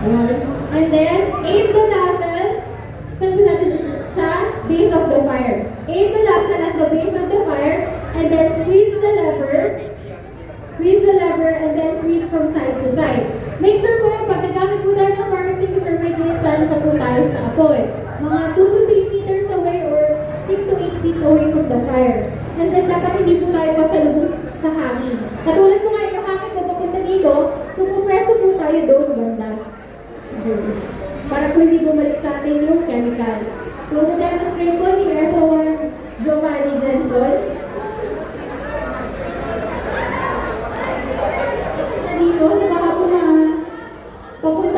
Ayan. And then, aim the nozzle sa base of the fire. Aim the nozzle at the base of the fire, and then squeeze the lever, and then sweep from side to side. Make sure po, pag nagamit po tayo ng fire extinguisher, may distance po tayo sa apoy. Mga 2 to 3 meters away or 6 to 8 feet away from the fire. And then dapat hindi po tayo pasalubong sa hangin. Katulad po nga yung hangin po papunta dito, so pupreso po tayo doon banda. Para po hindi bumalik sa atin yung chemical. So, na-demonstrate po ni Air Force Giovanni Jenson. Dito, baka po na papunta